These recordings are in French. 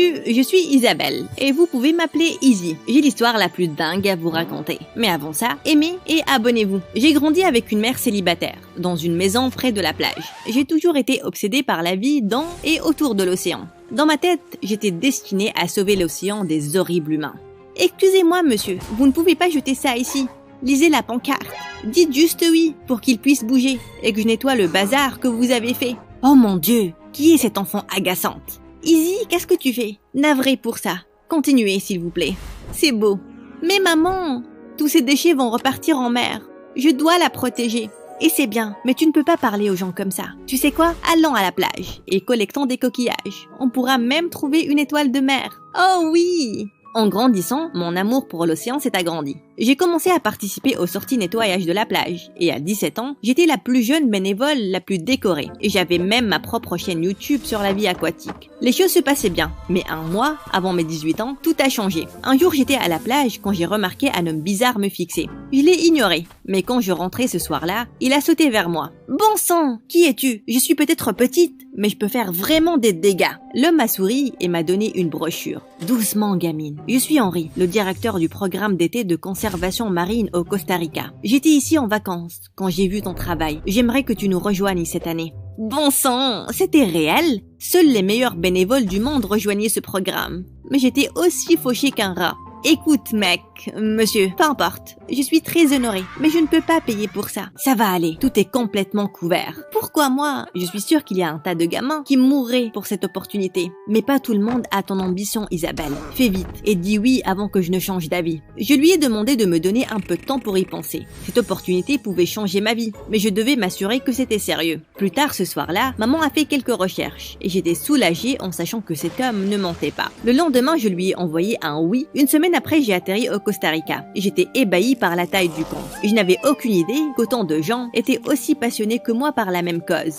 Salut, je suis Isabelle et vous pouvez m'appeler Izzy. J'ai l'histoire la plus dingue à vous raconter. Mais avant ça, aimez et abonnez-vous. J'ai grandi avec une mère célibataire, dans une maison près de la plage. J'ai toujours été obsédée par la vie dans et autour de l'océan. Dans ma tête, j'étais destinée à sauver l'océan des horribles humains. Excusez-moi monsieur, vous ne pouvez pas jeter ça ici. Lisez la pancarte. Dites juste oui pour qu'il puisse bouger et que je nettoie le bazar que vous avez fait. Oh mon Dieu, qui est cette enfant agaçante? Izzy, qu'est-ce que tu fais? Navré pour ça. Continuez, s'il vous plaît. C'est beau. Mais maman, tous ces déchets vont repartir en mer. Je dois la protéger. Et c'est bien, mais tu ne peux pas parler aux gens comme ça. Tu sais quoi? Allons à la plage et collectons des coquillages. On pourra même trouver une étoile de mer. Oh oui! En grandissant, mon amour pour l'océan s'est agrandi. J'ai commencé à participer aux sorties nettoyage de la plage et à 17 ans, j'étais la plus jeune bénévole, la plus décorée et j'avais même ma propre chaîne YouTube sur la vie aquatique. Les choses se passaient bien, mais un mois avant mes 18 ans, tout a changé. Un jour, j'étais à la plage quand j'ai remarqué un homme bizarre me fixer. Je l'ai ignoré, mais quand je rentrais ce soir-là, il a sauté vers moi. Bon sang, qui es-tu? Je suis peut-être petite, mais je peux faire vraiment des dégâts. L'homme m'a souri et m'a donné une brochure. Doucement, gamine. Je suis Henri, le directeur du programme d'été de conservation marine au Costa Rica. J'étais ici en vacances quand j'ai vu ton travail. J'aimerais que tu nous rejoignes cette année. Bon sang, c'était réel? Seuls les meilleurs bénévoles du monde rejoignaient ce programme. Mais j'étais aussi fauché qu'un rat. Écoute mec, monsieur, peu importe, je suis très honorée, mais je ne peux pas payer pour ça. Ça va aller, tout est complètement couvert. Pourquoi moi? Je suis sûre qu'il y a un tas de gamins qui mourraient pour cette opportunité. Mais pas tout le monde a ton ambition, Isabelle. Fais vite et dis oui avant que je ne change d'avis. Je lui ai demandé de me donner un peu de temps pour y penser. Cette opportunité pouvait changer ma vie, mais je devais m'assurer que c'était sérieux. Plus tard ce soir-là, maman a fait quelques recherches et j'étais soulagée en sachant que cet homme ne mentait pas. Le lendemain, je lui ai envoyé un oui. Une semaine après, j'ai atterri au Costa Rica. J'étais ébahie par la taille du camp. Je n'avais aucune idée qu'autant de gens étaient aussi passionnés que moi par la même cause.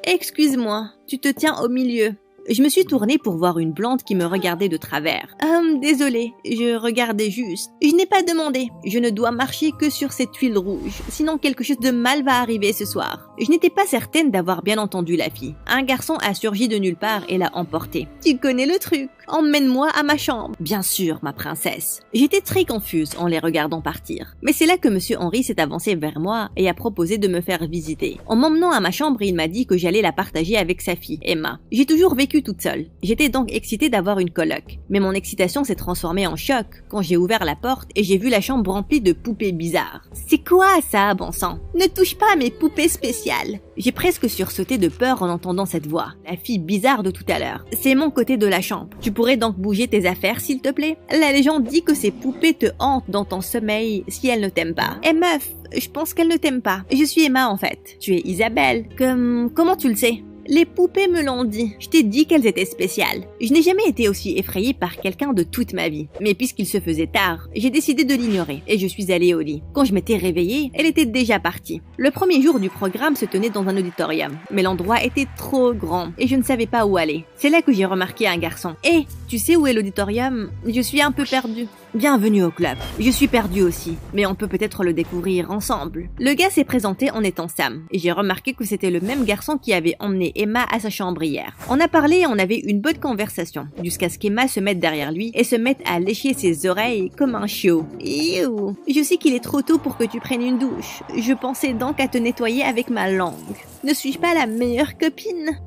Excuse-moi, tu te tiens au milieu. Je me suis tournée pour voir une blonde qui me regardait de travers. Désolée, je regardais juste. Je n'ai pas demandé. Je ne dois marcher que sur cette huile rouge, sinon quelque chose de mal va arriver ce soir. Je n'étais pas certaine d'avoir bien entendu la fille. Un garçon a surgi de nulle part et l'a emportée. Tu connais le truc. Emmène-moi à ma chambre. Bien sûr, ma princesse. J'étais très confuse en les regardant partir. Mais c'est là que monsieur Henri s'est avancé vers moi et a proposé de me faire visiter. En m'emmenant à ma chambre, il m'a dit que j'allais la partager avec sa fille, Emma. J'ai toujours vécu toute seule. J'étais donc excitée d'avoir une coloc. Mais mon excitation s'est transformée en choc quand j'ai ouvert la porte et j'ai vu la chambre remplie de poupées bizarres. C'est quoi ça, bon sang? Ne touche pas à mes poupées spéciales. J'ai presque sursauté de peur en entendant cette voix. La fille bizarre de tout à l'heure. C'est mon côté de la chambre. Tu pourrais donc bouger tes affaires, s'il te plaît? La légende dit que ces poupées te hantent dans ton sommeil si elles ne t'aiment pas. Eh meuf, je pense qu'elles ne t'aiment pas. Je suis Emma en fait. Tu es Isabelle. Comment tu le sais? Les poupées me l'ont dit. Je t'ai dit qu'elles étaient spéciales. Je n'ai jamais été aussi effrayée par quelqu'un de toute ma vie. Mais puisqu'il se faisait tard, j'ai décidé de l'ignorer et je suis allée au lit. Quand je m'étais réveillée, elle était déjà partie. Le premier jour du programme se tenait dans un auditorium, mais l'endroit était trop grand et je ne savais pas où aller. C'est là que j'ai remarqué un garçon. « Hé, tu sais où est l'auditorium? Je suis un peu perdue. » Bienvenue au club. Je suis perdue aussi, mais on peut peut-être le découvrir ensemble. Le gars s'est présenté en étant Sam, et j'ai remarqué que c'était le même garçon qui avait emmené Emma à sa chambre hier. On a parlé et on avait une bonne conversation, jusqu'à ce qu'Emma se mette derrière lui et se mette à lécher ses oreilles comme un chiot. Iouh. Je sais qu'il est trop tôt pour que tu prennes une douche. Je pensais donc à te nettoyer avec ma langue. Ne suis-je pas la meilleure copine?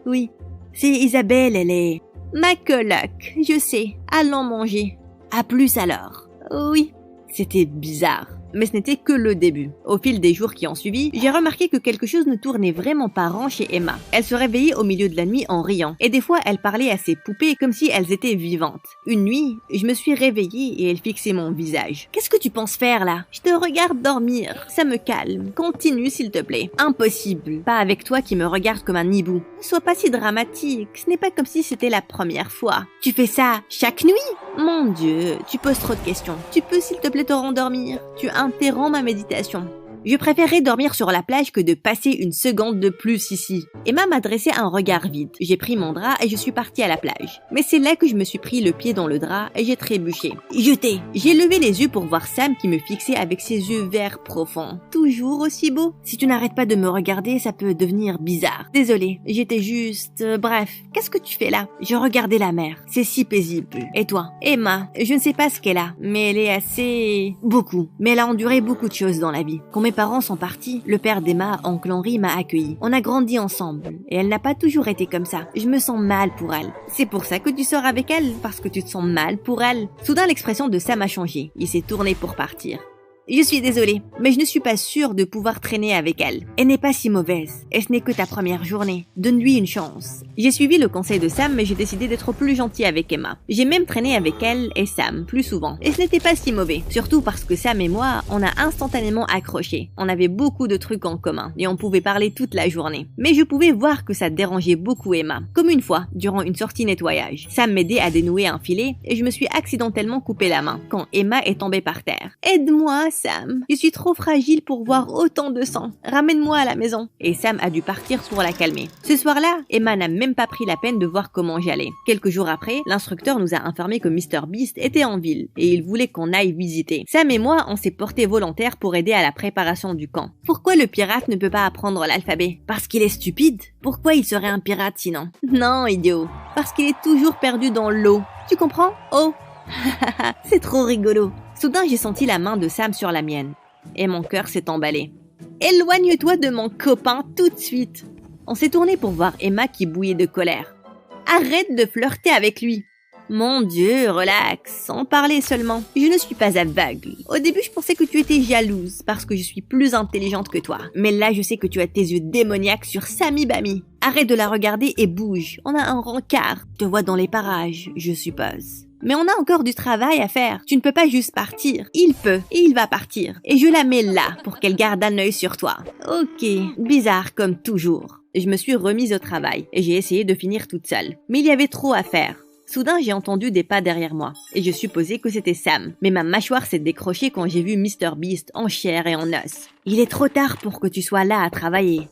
Oui. C'est Isabelle, elle est... Ma coloc, je sais. Allons manger. À plus alors. Oui. C'était bizarre. Mais ce n'était que le début. Au fil des jours qui ont suivi, j'ai remarqué que quelque chose ne tournait vraiment pas rond chez Emma. Elle se réveillait au milieu de la nuit en riant. Et des fois, elle parlait à ses poupées comme si elles étaient vivantes. Une nuit, je me suis réveillée et elle fixait mon visage. « Qu'est-ce que tu penses faire là? Je te regarde dormir. Ça me calme. Continue s'il te plaît. » Impossible. Pas avec toi qui me regarde comme un hibou. Ne sois pas si dramatique. Ce n'est pas comme si c'était la première fois. Tu fais ça chaque nuit? Mon Dieu, tu poses trop de questions. Tu peux s'il te plaît te rendormir? Tu interromps ma méditation. Je préférerais dormir sur la plage que de passer une seconde de plus ici. Emma m'a dressé un regard vide. J'ai pris mon drap et je suis partie à la plage. Mais c'est là que je me suis pris le pied dans le drap et j'ai trébuché. Jeté. J'ai levé les yeux pour voir Sam qui me fixait avec ses yeux verts profonds. Toujours aussi beau. Si tu n'arrêtes pas de me regarder, ça peut devenir bizarre. Désolée, j'étais juste... bref, qu'est-ce que tu fais là? Je regardais la mer. C'est si paisible. Et toi? Emma, je ne sais pas ce qu'elle a, mais elle est assez... beaucoup. Mais elle a enduré beaucoup de choses dans la vie. Quand mes parents sont partis, le père d'Emma, oncle Henri, m'a accueilli. On a grandi ensemble. Et elle n'a pas toujours été comme ça. Je me sens mal pour elle. C'est pour ça que tu sors avec elle, parce que tu te sens mal pour elle. Soudain, l'expression de Sam a changé. Il s'est tourné pour partir. Je suis désolée, mais je ne suis pas sûre de pouvoir traîner avec elle. Elle n'est pas si mauvaise, et ce n'est que ta première journée. Donne-lui une chance. J'ai suivi le conseil de Sam, mais j'ai décidé d'être plus gentille avec Emma. J'ai même traîné avec elle et Sam plus souvent, et ce n'était pas si mauvais. Surtout parce que Sam et moi, on a instantanément accroché. On avait beaucoup de trucs en commun, et on pouvait parler toute la journée. Mais je pouvais voir que ça dérangeait beaucoup Emma. Comme une fois, durant une sortie nettoyage, Sam m'aidait à dénouer un filet, et je me suis accidentellement coupé la main, quand Emma est tombée par terre. Aide-moi, Sam. Je suis trop fragile pour voir autant de sang. Ramène-moi à la maison. Et Sam a dû partir pour la calmer. Ce soir-là, Emma n'a même pas pris la peine de voir comment j'allais. Quelques jours après, l'instructeur nous a informé que MrBeast était en ville et il voulait qu'on aille visiter. Sam et moi, on s'est portés volontaires pour aider à la préparation du camp. Pourquoi le pirate ne peut pas apprendre l'alphabet? Parce qu'il est stupide? Pourquoi il serait un pirate sinon? Non, idiot. Parce qu'il est toujours perdu dans l'eau. Tu comprends? Oh. C'est trop rigolo. Soudain, j'ai senti la main de Sam sur la mienne. Et mon cœur s'est emballé. Éloigne-toi de mon copain tout de suite. On s'est tourné pour voir Emma qui bouillait de colère. Arrête de flirter avec lui. Mon Dieu, relax, en parler seulement. Je ne suis pas aveugle. Au début, je pensais que tu étais jalouse parce que je suis plus intelligente que toi. Mais là, je sais que tu as tes yeux démoniaques sur Sami Bami. Arrête de la regarder et bouge. On a un rencard. Je te vois dans les parages, je suppose. Mais on a encore du travail à faire. Tu ne peux pas juste partir. Il peut et il va partir. Et je la mets là pour qu'elle garde un œil sur toi. Ok, bizarre comme toujours. Je me suis remise au travail et j'ai essayé de finir toute seule. Mais il y avait trop à faire. Soudain, j'ai entendu des pas derrière moi, et je supposais que c'était Sam. Mais ma mâchoire s'est décrochée quand j'ai vu MrBeast en chair et en os. Il est trop tard pour que tu sois là à travailler.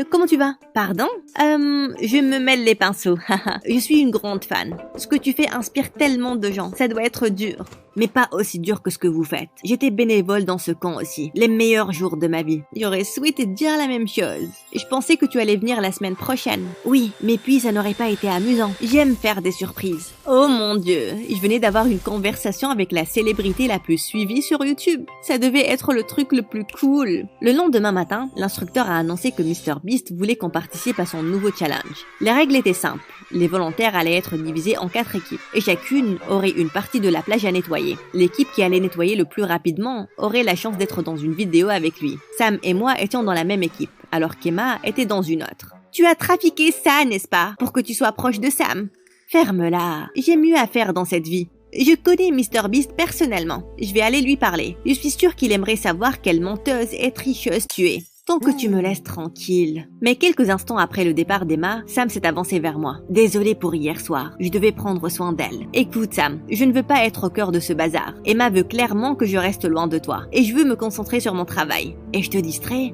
Comment tu vas? Pardon? Je me mêle les pinceaux. Je suis une grande fan. Ce que tu fais inspire tellement de gens. Ça doit être dur. Mais pas aussi dur que ce que vous faites. J'étais bénévole dans ce camp aussi. Les meilleurs jours de ma vie. J'aurais souhaité te dire la même chose. Je pensais que tu allais venir la semaine prochaine. Oui, mais puis ça n'aurait pas été amusant. J'aime faire des surprises. Oh mon Dieu, je venais d'avoir une conversation avec la célébrité la plus suivie sur YouTube. Ça devait être le truc le plus cool. Le lendemain matin, l'instructeur a annoncé que MrBeast voulait qu'on participe à son nouveau challenge. Les règles étaient simples. Les volontaires allaient être divisés en 4 équipes et chacune aurait une partie de la plage à nettoyer. L'équipe qui allait nettoyer le plus rapidement aurait la chance d'être dans une vidéo avec lui. Sam et moi étions dans la même équipe, alors qu'Emma était dans une autre. Tu as trafiqué ça, n'est-ce pas, pour que tu sois proche de Sam? Ferme-la, j'ai mieux à faire dans cette vie. Je connais MrBeast personnellement. Je vais aller lui parler. Je suis sûre qu'il aimerait savoir quelle menteuse et tricheuse tu es. Tant que tu me laisses tranquille. Mais quelques instants après le départ d'Emma, Sam s'est avancé vers moi. Désolée pour hier soir. Je devais prendre soin d'elle. Écoute Sam, je ne veux pas être au cœur de ce bazar. Emma veut clairement que je reste loin de toi. Et je veux me concentrer sur mon travail. Et je te distrais?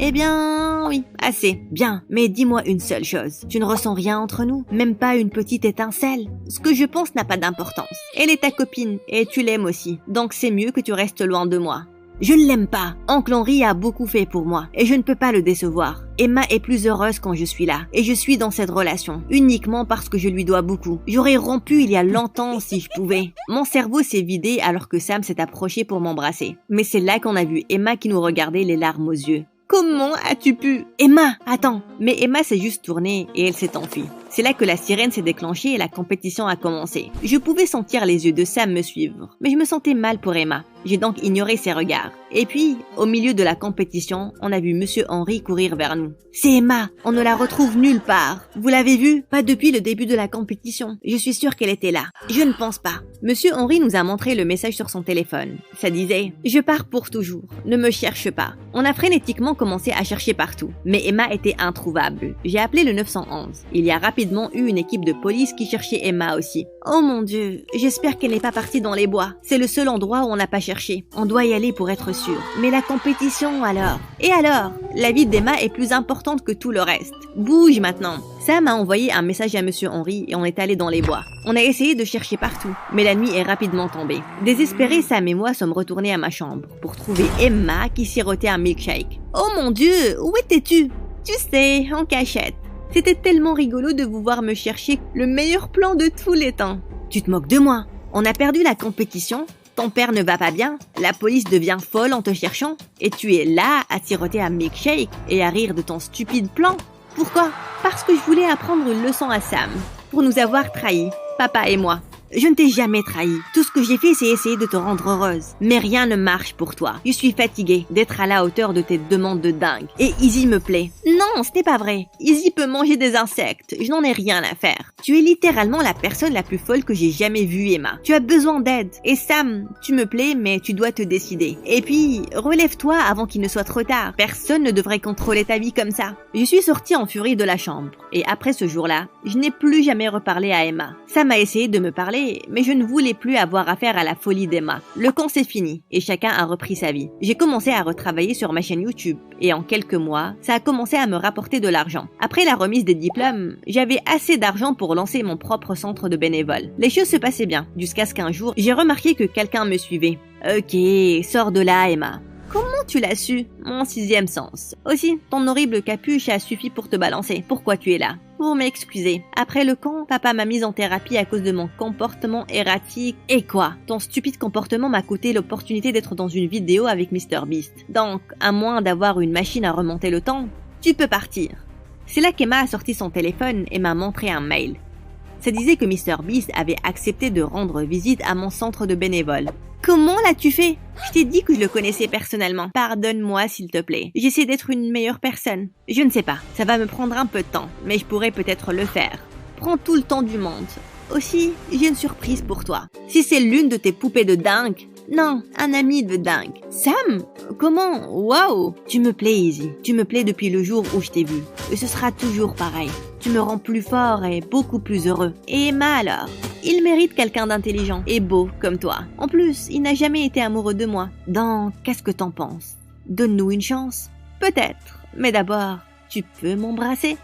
Eh bien, oui, assez. Bien, mais dis-moi une seule chose. Tu ne ressens rien entre nous? Même pas une petite étincelle? Ce que je pense n'a pas d'importance. Elle est ta copine, et tu l'aimes aussi. Donc c'est mieux que tu restes loin de moi. Je ne l'aime pas. Oncle Henri a beaucoup fait pour moi, et je ne peux pas le décevoir. Emma est plus heureuse quand je suis là, et je suis dans cette relation, uniquement parce que je lui dois beaucoup. J'aurais rompu il y a longtemps si je pouvais. Mon cerveau s'est vidé alors que Sam s'est approché pour m'embrasser. Mais c'est là qu'on a vu Emma qui nous regardait les larmes aux yeux. Comment as-tu pu? Emma, attends. Mais Emma s'est juste tournée et elle s'est enfuie. C'est là que la sirène s'est déclenchée et la compétition a commencé. Je pouvais sentir les yeux de Sam me suivre, mais je me sentais mal pour Emma. J'ai donc ignoré ses regards. Et puis, au milieu de la compétition, on a vu Monsieur Henri courir vers nous. C'est Emma, on ne la retrouve nulle part. Vous l'avez vue? Pas depuis le début de la compétition. Je suis sûre qu'elle était là. Je ne pense pas. Monsieur Henry nous a montré le message sur son téléphone. Ça disait « Je pars pour toujours, ne me cherche pas ». On a frénétiquement commencé à chercher partout, mais Emma était introuvable. J'ai appelé le 911. Il y a rapidement eu une équipe de police qui cherchait Emma aussi. Oh mon Dieu, j'espère qu'elle n'est pas partie dans les bois. C'est le seul endroit où on n'a pas cherché. On doit y aller pour être sûr. Mais la compétition alors? Et alors? La vie d'Emma est plus importante que tout le reste. Bouge maintenant. Sam a envoyé un message à Monsieur Henry et on est allé dans les bois. On a essayé de chercher partout, mais la nuit est rapidement tombée. Désespérés, Sam et moi sommes retournés à ma chambre pour trouver Emma qui sirotait un milkshake. Oh mon Dieu, où étais-tu? Tu sais, en cachette. C'était tellement rigolo de vous voir me chercher, le meilleur plan de tous les temps. Tu te moques de moi? On a perdu la compétition? Ton père ne va pas bien? La police devient folle en te cherchant? Et tu es là à siroter un milkshake et à rire de ton stupide plan? Pourquoi? Parce que je voulais apprendre une leçon à Sam, pour nous avoir trahis, papa et moi. Je ne t'ai jamais trahi. Tout ce que j'ai fait, c'est essayer de te rendre heureuse. Mais rien ne marche pour toi. Je suis fatiguée d'être à la hauteur de tes demandes de dingue. Et Izzy me plaît. Non, ce n'est pas vrai. Izzy peut manger des insectes. Je n'en ai rien à faire. Tu es littéralement la personne la plus folle que j'ai jamais vue, Emma. Tu as besoin d'aide. Et Sam, tu me plais, mais tu dois te décider. Et puis, relève-toi avant qu'il ne soit trop tard. Personne ne devrait contrôler ta vie comme ça. Je suis sortie en furie de la chambre. Et après ce jour-là, je n'ai plus jamais reparlé à Emma. Sam a essayé de me parler, mais je ne voulais plus avoir affaire à la folie d'Emma. Le camp s'est fini et chacun a repris sa vie. J'ai commencé à retravailler sur ma chaîne YouTube et en quelques mois, ça a commencé à me rapporter de l'argent. Après la remise des diplômes, j'avais assez d'argent pour lancer mon propre centre de bénévoles. Les choses se passaient bien, jusqu'à ce qu'un jour, j'ai remarqué que quelqu'un me suivait. Ok, sors de là, Emma. Comment tu l'as su? Mon sixième sens. Aussi, ton horrible capuche a suffi pour te balancer. Pourquoi tu es là? Pour m'excuser. Après le camp, papa m'a mise en thérapie à cause de mon comportement erratique. Et quoi? Ton stupide comportement m'a coûté l'opportunité d'être dans une vidéo avec MrBeast. Donc, à moins d'avoir une machine à remonter le temps, tu peux partir. C'est là qu'Emma a sorti son téléphone et m'a montré un mail. Ça disait que MrBeast avait accepté de rendre visite à mon centre de bénévoles. Comment l'as-tu fait? Je t'ai dit que je le connaissais personnellement. Pardonne-moi s'il te plaît. J'essaie d'être une meilleure personne. Je ne sais pas, ça va me prendre un peu de temps, mais je pourrais peut-être le faire. Prends tout le temps du monde. Aussi, j'ai une surprise pour toi. Si c'est l'une de tes poupées de dingue... Non, un ami de dingue. Sam? Comment? Waouh! Tu me plais, Izzy. Tu me plais depuis le jour où je t'ai vu. Et ce sera toujours pareil. Tu me rends plus fort et beaucoup plus heureux. Et Emma alors? Il mérite quelqu'un d'intelligent et beau comme toi. En plus, il n'a jamais été amoureux de moi. Donc, qu'est-ce que t'en penses? Donne-nous une chance? Peut-être. Mais d'abord, tu peux m'embrasser?